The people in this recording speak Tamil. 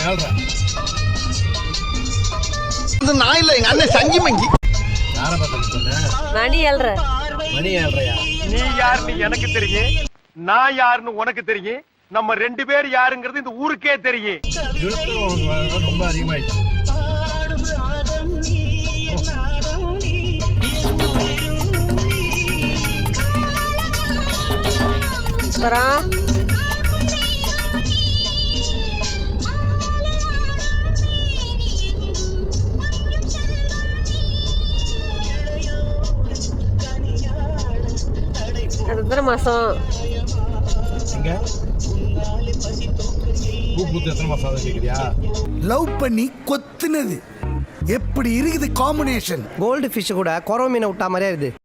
ஏழ்ற நான் இல்ல எங்க அண்ணன் சங்கி மங்கி மணி ஏழ்ற நீ யாருன்னு எனக்கு தெரியும், நான் யாருன்னு உனக்கு தெரியும். நம்ம 2 பேர் யாருங்கிறது இந்த ஊருக்கே தெரியும். ரொம்ப அதிகமாயிடுச்சு. அப்புறம் அது எத்தனை மாசம்? லவ் பண்ணி கொத்துனது எப்படி இருக்குது காம்பினேஷன்? கோல்டு ஃபிஷ் கூட குறவ மீனை விட்டா மாதிரியா இருக்குது.